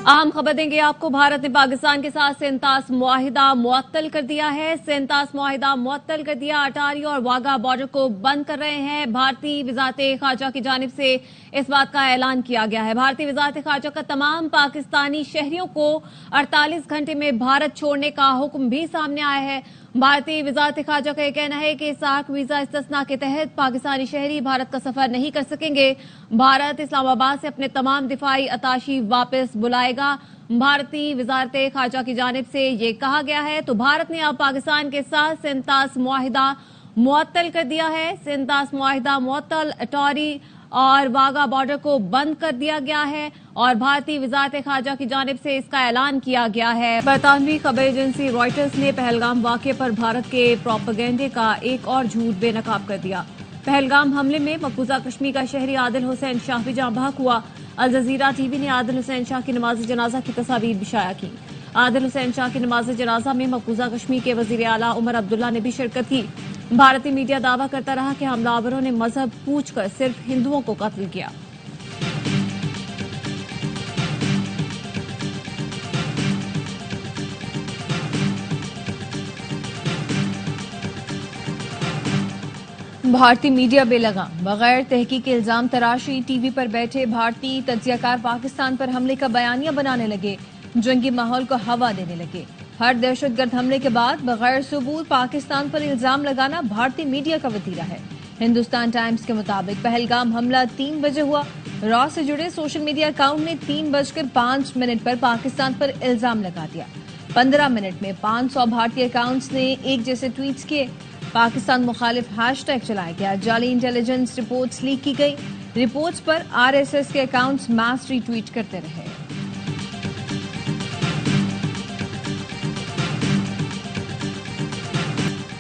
अहम खबर देंगे आपको। भारत ने पाकिस्तान के साथ सेंतास मुआहिदा मुअत्तल कर दिया है। सेंतास मुआहिदा मुअत्तल कर दिया। अटारी और वाघा बॉर्डर को बंद कर रहे हैं। भारतीय वजारत खारजा की जानिब से इस बात का ऐलान किया गया है। भारतीय वजारत खारजा का तमाम पाकिस्तानी शहरियों को 48 घंटे में भारत छोड़ने का हुक्म भी सामने आया है। भारतीय वजारत खारजा का यह कहना है कि सार्क वीजा इस्तिस्ना के तहत पाकिस्तानी शहरी भारत का सफर नहीं कर सकेंगे। भारत इस्लामाबाद से अपने तमाम दिफाई अताशी वापस बुलाएगा। भारतीय वजारत खारजा की जानिब से ये कहा गया है। तो भारत ने अब पाकिस्तान के साथ सेंतास मुआहिदा मुअत्तल कर दिया है। सेंतास मुआहिदा मुअत्तल, अटारी और वाघा बॉर्डर को बंद कर दिया गया है और भारतीय वजारत खारजा की जानिब से इसका ऐलान किया गया है। बरतानवी खबर एजेंसी रॉयटर्स ने पहलगाम वाक़े पर भारत के प्रोपेगेंडे का एक और झूठ बेनकाब कर दिया। पहलगाम हमले में मकबूजा कश्मीर का शहरी आदिल हुसैन शाह भी जाँ बहक हुआ। अल जजीरा टीवी ने आदिल हुसैन शाह की नमाज जनाजा की तस्वीर भी शाया की। आदिल हुसैन शाह की नमाज जनाजा में मकबूजा कश्मीर के वजीर आला उमर अब्दुल्ला ने भी शिरकत की। भारतीय मीडिया दावा करता रहा कि हमलावरों ने मजहब पूछकर सिर्फ हिंदुओं को कत्ल किया। भारतीय मीडिया बेलगाम, बगैर तहकीक इल्जाम तराशी टीवी पर बैठे भारतीय तज्जियाकार पाकिस्तान पर हमले का बयानिया बनाने लगे, जंगी माहौल को हवा देने लगे। हर दहशतगर्द हमले के बाद बगैर सबूत पाकिस्तान पर इल्जाम लगाना भारतीय मीडिया का वतीरा है। हिंदुस्तान टाइम्स के मुताबिक पहलगाम हमला 3 बजे हुआ। रॉ से जुड़े सोशल मीडिया अकाउंट ने 3:05 पर पाकिस्तान पर इल्जाम लगा दिया। 15 मिनट में 500 भारतीय अकाउंट्स ने एक जैसे ट्वीट्स किए। पाकिस्तान मुखालिफ हैशटैग चलाया गया। जाली इंटेलिजेंस रिपोर्ट्स लीक की गई। रिपोर्ट्स पर आरएसएस के अकाउंट्स मास रीट्वीट करते रहे।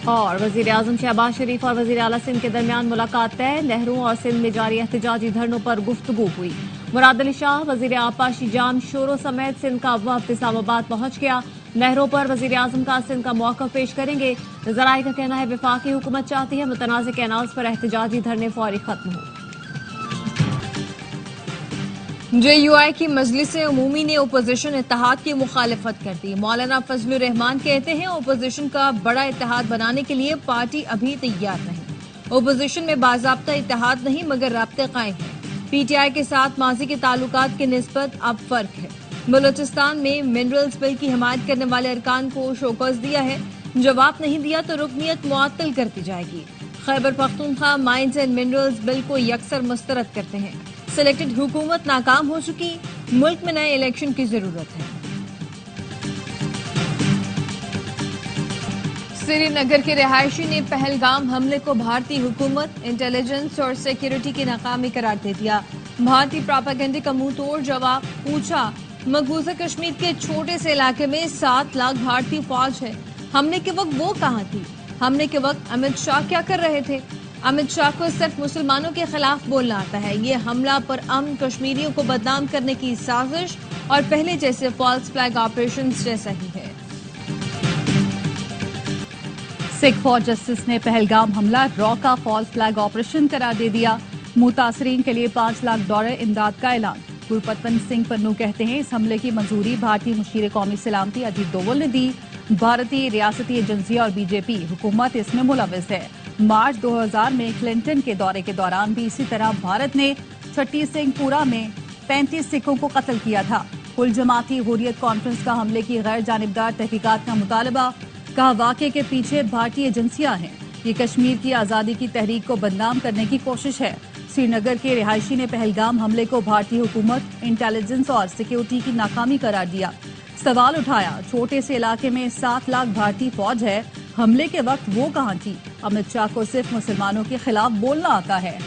और वजीर आजम शहबाज शरीफ और वजीर आला सिंध के दरमियान मुलाकात तय। नहरों और सिंध में जारी एहतजाजी धरनों पर गुफ्तगू हुई। मुराद अली शाह वजीर आपाशी जाम शोरों समेत सिंध का वफ्द इस्लामाबाद पहुंच गया। नहरों पर वजीर आजम का सिंध का मौक़िफ़ पेश करेंगे। ज़राए का कहना है वफाकी हुकूमत चाहती है मुतनाज़ कैनाल्स पर एहतजाजी धरने फौरी खत्म हो। JUI की मजलिस उमूमी ने ओपोजिशन इत्तेहाद की मुखालिफत कर दी। मौलाना फजलुर रहमान कहते हैं ओपोजिशन का बड़ा इत्तेहाद बनाने के लिए पार्टी अभी तैयार नहीं। ओपोजिशन में बाज़ाब्ता इत्तेहाद नहीं मगर राब्ते कायम हैं। PTI के साथ माजी के ताल्लुकात की निस्बत अब फर्क है। बलूचिस्तान में मिनरल्स बिल की हिमायत करने वाले अरकान को शोकॉज दिया है। जवाब नहीं दिया तो रुकनियत मुअत्तल कर दी जाएगी। Khyber Pakhtunkhwa mines and minerals bill को यकसर मुस्तरद करते हैं। सिलेक्टेड हुकूमत नाकाम हो चुकी, मुल्क में नए इलेक्शन की जरूरत है। श्रीनगर के रिहायशी ने पहलगाम हमले को भारतीय हुकूमत, इंटेलिजेंस और सिक्योरिटी की नाकामी करार दे दिया। भारतीय प्रोपेगेंडे का मुंह तोड़ जवाब पूछा। मकबूजा कश्मीर के छोटे से इलाके में 7 लाख भारतीय फौज है। हमले के वक्त वो कहाँ थी? हमले के वक्त अमित शाह क्या कर रहे थे? अमित शाह को सिर्फ मुसलमानों के खिलाफ बोलना आता है। ये हमला पर अमन कश्मीरियों को बदनाम करने की साजिश और पहले जैसे फॉल्स फ्लैग ऑपरेशन जैसा ही है। सिख फॉर जस्टिस ने पहलगाम हमला रॉ का फॉल्स फ्लैग ऑपरेशन करार दे दिया। मुतासरीन के लिए $5 लाख इमदाद का ऐलान। गुरपतवंत सिंह पन्नू कहते हैं इस हमले की मंजूरी भारतीय मुशीर कौमी सलामती अजीत डोवल ने दी। भारतीय रियासती एजेंसी और बीजेपी हुकूमत इसमें मुलविस है। मार्च 2000 में क्लिंटन के दौरे के दौरान भी इसी तरह भारत ने छठी सिंहपुरा में 35 सिखों को कत्ल किया था। कुल जमाती हुर्रियत कॉन्फ्रेंस का हमले की गैर जानिबदार तहकीकात का मुतालबा। कहा वाक़े के पीछे भारतीय एजेंसियां हैं। ये कश्मीर की आज़ादी की तहरीक को बदनाम करने की कोशिश है। श्रीनगर के रिहायशी ने पहलगाम हमले को भारतीय हुकूमत, इंटेलिजेंस और सिक्योरिटी की नाकामी करार दिया। सवाल उठाया छोटे से इलाके में 7 लाख भारतीय फौज है, हमले के वक्त वो कहाँ थी? अमित शाह को सिर्फ मुसलमानों के खिलाफ बोलना आता है।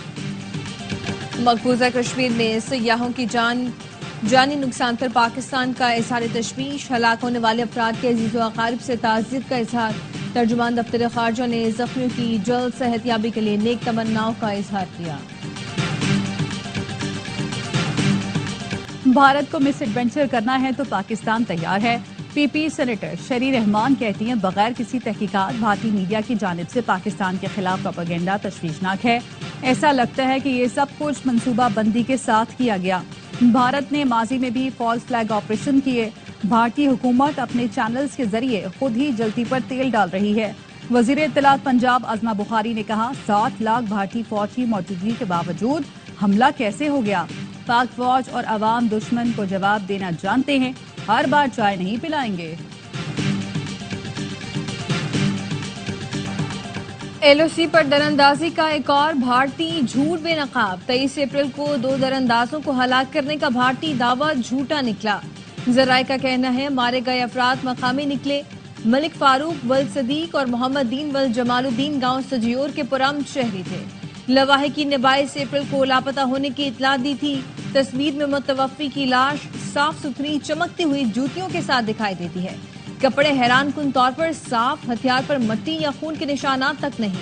मकबूजा कश्मीर में सयाहों की जानी नुकसान पर पाकिस्तान का इजहार तशवीश। हलाक होने वाले अफराद के अजीज़ो अकारिब से ताज़ियत का इजहार। तर्जुमान दफ्तर खारजा ने जख्मियों की जल्द सेहतयाबी के लिए नेक तमन्नाओं का इजहार किया। भारत को मिस एडवेंचर करना है तो पाकिस्तान तैयार है। PP सेनेटर शरी रहमान कहती हैं बगैर किसी तहकीकात भारतीय मीडिया की जानिब से पाकिस्तान के खिलाफ प्रोपेगेंडा तशवीशनाक है। ऐसा लगता है कि ये सब कुछ मंसूबा बंदी के साथ किया गया। भारत ने माजी में भी फॉल्स फ्लैग ऑपरेशन किए। भारतीय हुकूमत अपने चैनल्स के जरिए खुद ही जलती पर तेल डाल रही है। वजीर इत्तलात पंजाब अज़मा बुखारी ने कहा, 7 लाख भारतीय फौज की मौजूदगी के बावजूद हमला कैसे हो गया? पाक फौज और अवाम दुश्मन को जवाब देना जानते हैं, हर बार चाय नहीं पिलाएंगे। एलओसी पर दरअंदाजी का एक और भारतीय झूठ बेनकाब। 23 अप्रैल को 2 दरअंदाजों को हलाक करने का भारतीय दावा झूठा निकला। जराये का कहना है मारे गए अफराद मकामी निकले। मलिक फारूक वल्द सदीक और मोहम्मद दीन वल्द जमालुद्दीन गांव सजियोर के पुरम शहरी थे। लवाहिकी ने 22 अप्रैल को लापता होने की इतला दी थी। तस्वीर में मुतवफ़्फ़ी की लाश साफ सुथरी चमकती हुई जूतियों के साथ दिखाई देती है। कपड़े हैरान कुन तौर पर साफ, हथियार पर मट्टी या खून के निशानात तक नहीं।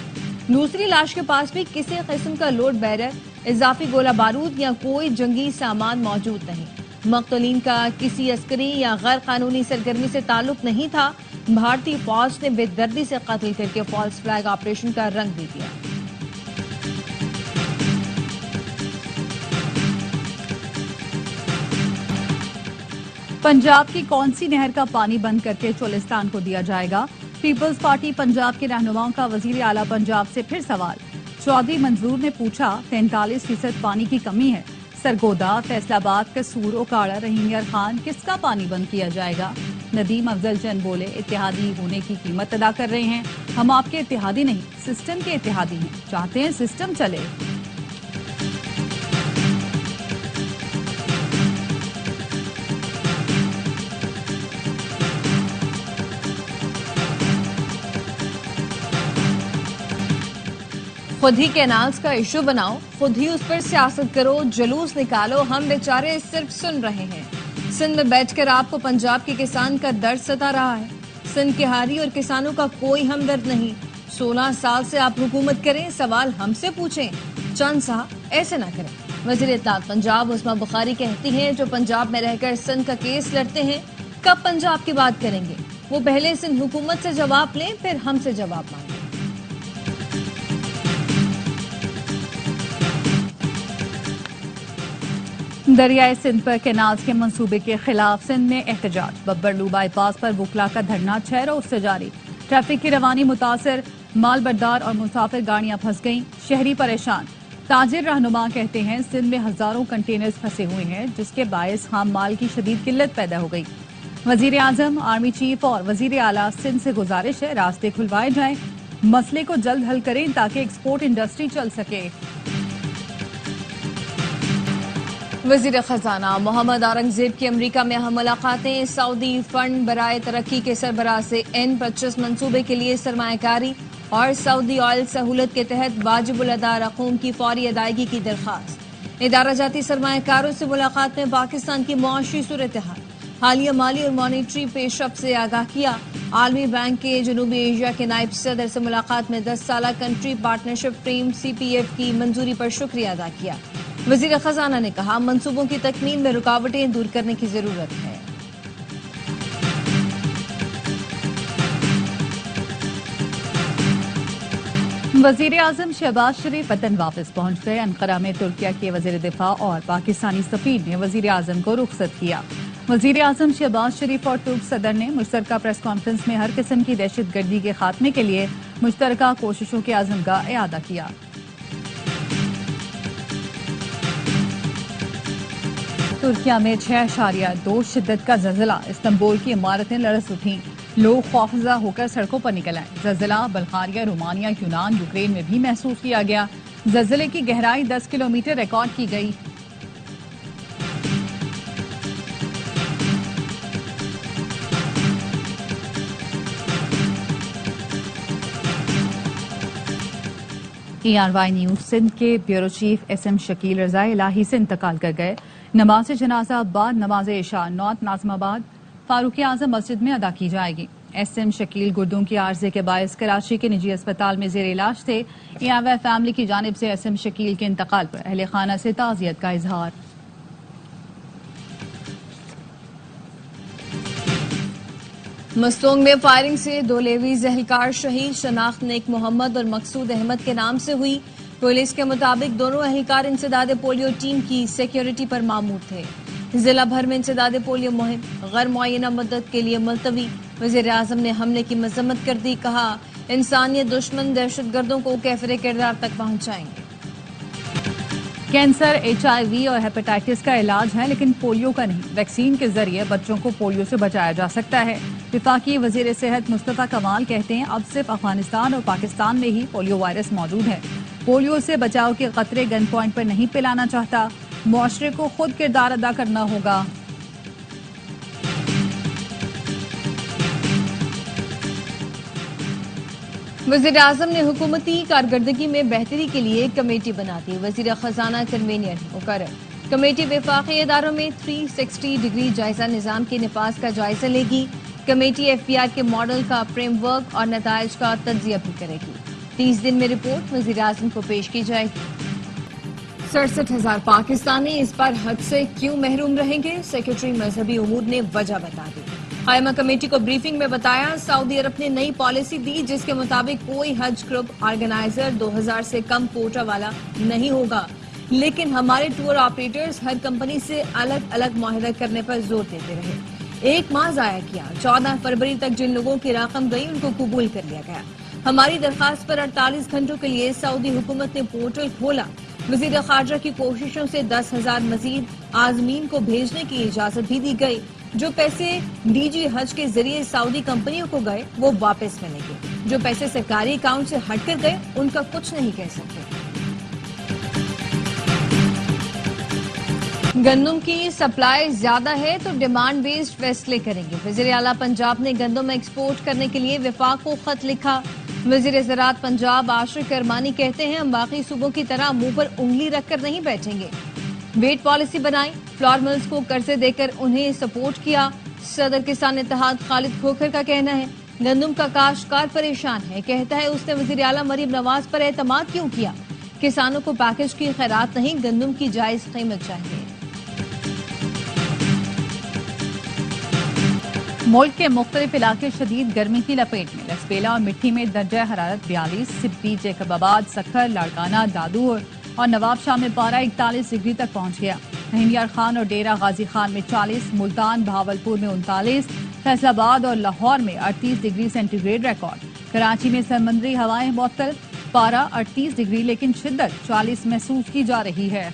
दूसरी लाश के पास भी किसी किस्म का लोड बैरर, इजाफी गोला बारूद या कोई जंगी सामान मौजूद नहीं। मक़तूलीन का किसी अस्करी या गैर कानूनी सरगर्मी से ताल्लुक नहीं था। भारतीय फौज ने बेदर्दी से कत्ल करके फॉल्स फ्लैग ऑपरेशन का रंग दे दिया। पंजाब की कौन सी नहर का पानी बंद करके चोलिस्तान को दिया जाएगा? पीपल्स पार्टी पंजाब के रहनुमाओं का वजीर आला पंजाब से फिर सवाल। चौधरी मंजूर ने पूछा, 43% पानी की कमी है। सरगोदा, फैसलाबाद, कसूर, ओकाड़ा, रहीम यार खान किसका पानी बंद किया जाएगा? नदीम अफजल चंद बोले, इत्तेहादी होने की कीमत अदा कर रहे हैं। हम आपके इत्तेहादी नहीं, सिस्टम के इत्तेहादी हैं। चाहते हैं सिस्टम चले। खुद ही कैनाल्स का इशू बनाओ, खुद ही उस पर सियासत करो, जुलूस निकालो, हम बेचारे सिर्फ सुन रहे हैं। सिंध में बैठकर आपको पंजाब के किसान का दर्द सता रहा है। सिंध के हारी और किसानों का कोई हमदर्द नहीं। 16 साल से आप हुकूमत करें, सवाल हमसे पूछें। चंद साहब ऐसे ना करें। वज़ीर इत्तलात पंजाब अज़मा बुखारी कहती हैं, जो पंजाब में रहकर सिंध का केस लड़ते हैं, कब पंजाब की बात करेंगे? वो पहले सिंध हुकूमत से जवाब लें, फिर हमसे जवाब मांगें। दरियाए सिंध पर कैनाल्स के मंसूबे के खिलाफ सिंध में एहतजाज। बब्बरलू बाईपास पर वकला का धरना 6 रोज से जारी। ट्रैफिक की रवानी मुतासर, माल बरदार और मुसाफिर गाड़ियां फंस गईं, शहरी परेशान। ताजिर रहनुमा कहते हैं, सिंध में हजारों कंटेनर्स फंसे हुए हैं, जिसके बायस खाम माल की शदीद किल्लत पैदा हो गई। वजीर आजम, आर्मी चीफ और वजीर आला सिंध से गुजारिश है, रास्ते खुलवाए जाएं, मसले को जल्द हल करें ताकि एक्सपोर्ट इंडस्ट्री चल सके। वज़ीर खजाना मोहम्मद औरंगजेब की अमरीका में अहम मुलाकातें। सऊदी फंड बराए तरक्की के सरबराह से N25 मंसूबे के लिए सरमायाकारी और सऊदी ऑयल सहूलत के तहत वाजिबुल अदा रकूम की फौरी अदायगी की दरख्वास्त। इदारा जाती सरमायाकारों से मुलाकात में पाकिस्तान की मुआशी सूरत हाल, हालिया माली और मॉनिटरी पेशरफ से आगाह किया। आलमी बैंक के जनूबी एशिया के नायब सदर से मुलाकात में 10 साला कंट्री पार्टनरशिप फ्रेम CPF की मंजूरी पर शुक्रिया अदा किया। वज़ीर खजाना ने कहा, मंसूबों की तकमील में रुकावटें दूर करने की जरूरत है। वजीर आजम शहबाज शरीफ वतन वापस पहुंच गए। अंकारा में तुर्किया के वजीर दिफा और पाकिस्तानी सफीर ने वजीर आजम को रुखसत किया। वजीर आजम शहबाज शरीफ और तुर्क सदर ने मुश्तरका प्रेस कॉन्फ्रेंस में हर किस्म की दहशत गर्दी के खात्मे के लिए मुश्तरका कोशिशों के आज़म का इआदा किया। तुर्किया में 6.2 शिद्दत का ज़लज़ला, इस्तांबुल की इमारतें लरज़ उठी, लोग खौफज़दा होकर सड़कों पर निकल आए। ज़लज़ला बल्गारिया, रोमानिया, यूनान, यूक्रेन में भी महसूस किया गया। ज़लज़ले की गहराई 10 किलोमीटर रिकॉर्ड की गई। ERY न्यूज सिंध के ब्यूरो चीफ SM शकील रजा इलाही से इंतकाल कर गए। नमाज जनाजा बाद नमाज इशा नॉर्थ नाज़िमाबाद फारूक आजम मस्जिद में अदा की जाएगी। SM शकील गुर्दों की आर्जे के बायस कराची के निजी अस्पताल में जेर इलाज थे। ERY फैमिली की जानिब से SM शकील के इंतकाल पर अहले खाना से ताज़ियत का इजहार। मस्तोंग में फायरिंग से 2 लेवीज एहलकार शहीद। शनाख्त नेक मोहम्मद और मकसूद अहमद के नाम से हुई। पुलिस के मुताबिक दोनों एहलकार इंसदाद पोलियो टीम की सिक्योरिटी पर मामूर थे। जिला भर में इंसदाद पोलियो मुहिम गैर मुअय्यना मुद्दत के लिए मुलतवी। वज़ीर आज़म ने हमले की मजम्मत कर दी, कहा इंसानियत दुश्मन दहशतगर्दों को कैफरे किरदार तक पहुंचाएंगे। कैंसर, HIV और हेपेटाइटिस का इलाज है, लेकिन पोलियो का नहीं। वैक्सीन के जरिए बच्चों को पोलियो से बचाया जा सकता है। वफाकी वजीर सेहत मुस्तफा कमाल कहते हैं अब सिर्फ अफगानिस्तान और पाकिस्तान में ही पोलियो वायरस मौजूद है। पोलियो से बचाव के खतरे गन पॉइंट पर नहीं पिलाना चाहता। मुआशरे को खुद किरदार अदा करना होगा। वज़ीर आज़म ने हुकूमती कारकर्दगी में बेहतरी के लिए एक कमेटी बना दी। वज़ीर खजाना कन्वीनियर मुकर्रर। कमेटी वफाकी इदारों में 360 डिग्री जायजा निज़ाम के नफाज का जायजा लेगी। कमेटी FBI के मॉडल का फ्रेमवर्क और नताइज का तज्जिया भी करेगी। 30 दिन में रिपोर्ट वज़ीर आज़म को पेश की जाएगी। 67,000 पाकिस्तानी इस बार हज से क्यों महरूम रहेंगे? सेक्रेटरी मजहबी उमूर ने वजह बता दी। कायमा कमेटी को ब्रीफिंग में बताया, सऊदी अरब ने नई पॉलिसी दी जिसके मुताबिक कोई हज ग्रुप ऑर्गेनाइजर 2000 से कम कोटा वाला नहीं होगा, लेकिन हमारे टूर ऑपरेटर्स हर कंपनी से अलग अलग मुआहदा करने पर जोर देते रहे। 1 माह जाया किया। 14 फरवरी तक जिन लोगों की रकम गई उनको कबूल कर लिया गया। हमारी दरखास्त पर 48 घंटों के लिए सऊदी हुकूमत ने पोर्टल खोला। वज़ीर खारजा की कोशिशों से 10,000 मजीद आजमीन को भेजने की इजाजत भी दी गई। जो पैसे DG हज के जरिए सऊदी कंपनियों को गए वो वापस मिलेंगे। जो पैसे सरकारी अकाउंट से हटकर गए उनका कुछ नहीं कह सकते। गंदम की सप्लाई ज्यादा है तो डिमांड बेस्ड फैसले करेंगे। वज़ीर आला पंजाब ने गंदम एक्सपोर्ट करने के लिए विफाक को खत लिखा। वज़ीर ज़राअत पंजाब आशिक करमानी कहते हैं हम बाकी सूबों की तरह मुंह पर उंगली रखकर नहीं बैठेंगे। वेट पॉलिसी बनाई, फ्लोर मिल्स को कर्जे देकर उन्हें सपोर्ट किया। सदर किसान इत्तेहाद खालिद खोखर का कहना है गंदम का काश्तकार परेशान है। कहता है उसने वज़ीर आला मरीम नवाज पर एतमाद क्यों किया। किसानों को पैकेज की खैरात नहीं, गंदम की जायज कीमत चाहिए। मुल्क के मुख्तलिफ इलाके शदीद गर्मी की लपेट में। लसबेला और मिट्टी में दर्जा हरारत 42, सिब्बी, जैकबाबाद, सखर, लाड़काना, दादू और नवाब शाह में पारा 41 डिग्री तक पहुंच गया। हिंदियार खान और डेरा गाजी खान में 40, मुल्तान, भावलपुर में 39, फैसलाबाद और लाहौर में 38 डिग्री सेंटीग्रेड रिकॉर्ड। कराची में समंदरी हवाएं मुअत्तल, पारा 38 डिग्री लेकिन शिद्दत 40 महसूस की जा रही है।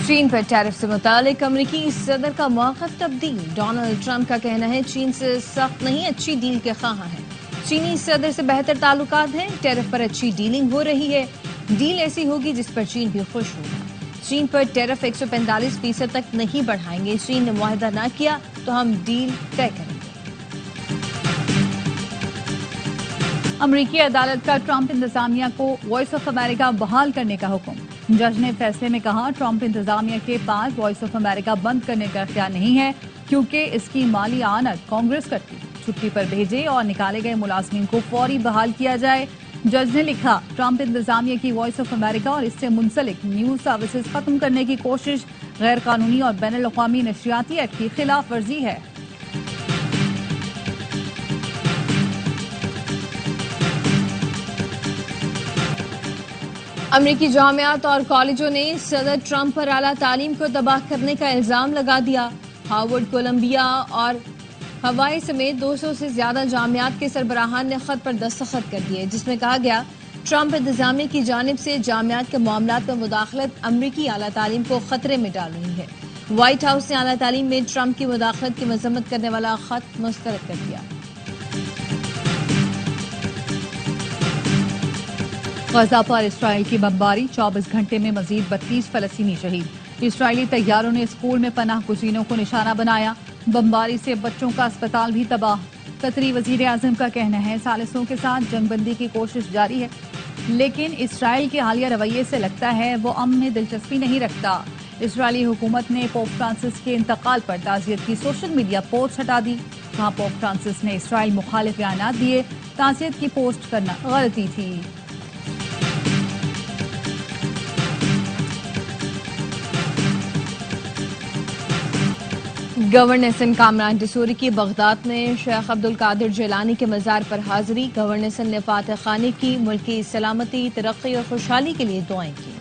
चीन पर टैरिफ से मुतालिक अमरीकी सदर का मौक़िफ़ तब्दील। डोनाल्ड ट्रंप का कहना है चीन से सख्त नहीं अच्छी डील के ख्वाह हैं। चीनी सदर से बेहतर ताल्लुकात हैं, टैरिफ पर अच्छी डीलिंग हो रही है। डील ऐसी होगी जिस पर चीन भी खुश होगा। चीन पर टैरिफ 145% तक नहीं बढ़ाएंगे। चीन ने मुआहदा न किया तो हम डील तय करेंगे। अमरीकी अदालत का ट्रंप इंतजामिया को वॉइस ऑफ अमेरिका बहाल करने का हुक्म। जज ने फैसले में कहा ट्रंप इंतजामिया के पास वॉइस ऑफ अमेरिका बंद करने का इख्तियार नहीं है क्योंकि इसकी माली आनत कांग्रेस करती। छुट्टी पर भेजे और निकाले गए मुलाजमीन को फौरी बहाल किया जाए। जज ने लिखा ट्रंप इंतजामिया की वॉइस ऑफ अमेरिका और इससे मुंसलिक न्यूज सर्विसेज खत्म करने की कोशिश गैर कानूनी और बैन अल-अक़वामी नशरियाती एक्ट की खिलाफ वर्जी है। अमरीकी जामियात और कॉलेजों ने सदर ट्रंप पर आला तालीम को तबाह करने का इल्जाम लगा दिया। हार्वर्ड, कोलंबिया और हवाई समेत 200 से ज्यादा जामियात के सरबराहान ने खत पर दस्तखत कर दिए जिसमें कहा गया ट्रंप इंतजामिया की जानिब से जामियात के मामलात में मुदाखलत अमरीकी आला तालीम को खतरे में डाल रही है। व्हाइट हाउस ने आला तालीम में ट्रंप की मुदाखलत की मजम्मत करने वाला खत मुस्तरद कर दिया। गजा पर इसराइल की बमबारी, 24 घंटे में मजीद 32 फलस्तीनी शहीद। इसराइली तैयारों ने स्कूल में पनाह गुज़ीनों को निशाना बनाया। बमबारी से बच्चों का अस्पताल भी तबाह। कतरी वजीर आज़म का कहना है सालिसों के साथ जंगबंदी की कोशिश जारी है, लेकिन इसराइल के हालिया रवैये से लगता है वो अमन में दिलचस्पी नहीं रखता। इसराइली हुकूमत ने पोप फ्रांसिस के इंतकाल पर ताज़ियत की सोशल मीडिया पोस्ट हटा दी। वहाँ पोप फ्रांसिस ने इसराइल मुखालिफ बयानात दिए। ताज़ियत की पोस्ट करना गलती थी। گورنر سندھ کامران ڈسوری کی بغداد میں شیخ عبدالقادر جیلانی کے مزار پر حاضری. گورنر سندھ نے فاتح خانی کی, ملکی سلامتی, ترقی اور خوشحالی کے لیے دعائیں کی.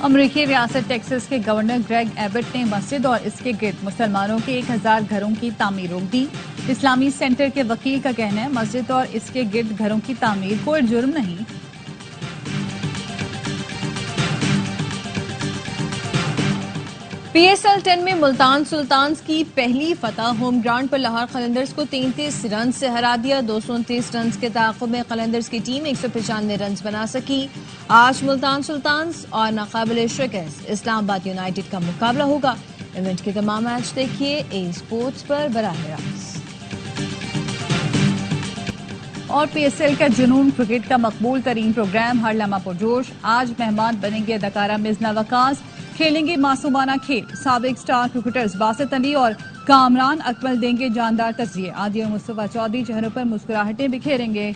امریکی ریاست ٹیکساس کے گورنر گریگ ایبٹ نے مسجد اور اس کے گرد مسلمانوں کے 1000 گھروں کی تعمیر روک دی. اسلامی سینٹر کے وکیل کا کہنا ہے مسجد اور اس کے گرد گھروں کی تعمیر کوئی جرم نہیں. پی ایس ایل 10 میں ملتان سلطانز کی پہلی فتح. ہوم گراؤنڈ پر لاہور قلندرز کو 33 رنز سے ہرا دیا. 229 رنز کے تعاقب میں قلندرز کی ٹیم 195 رنز بنا سکی. آج ملتان سلطانز اور ناقابل شکست اسلام آباد یونائیٹڈ کا مقابلہ ہوگا. ایونٹ کے تمام میچ دیکھیے اے اسپورٹس پر براہ راست. اور پی ایس ایل کا جنون کرکٹ کا مقبول ترین پروگرام ہر لمحہ پرجوش. آج مہمان بنیں گے اداکارہ مزنہ وقاص, کھیلیں گے معصومانہ کھیل. سابق سٹار کرکٹرز باسط علی اور کامران اکمل دیں گے جاندار تجزیے. عادی اور مصطفیٰ چودھری چہروں پر مسکراہٹیں بکھیریں گے.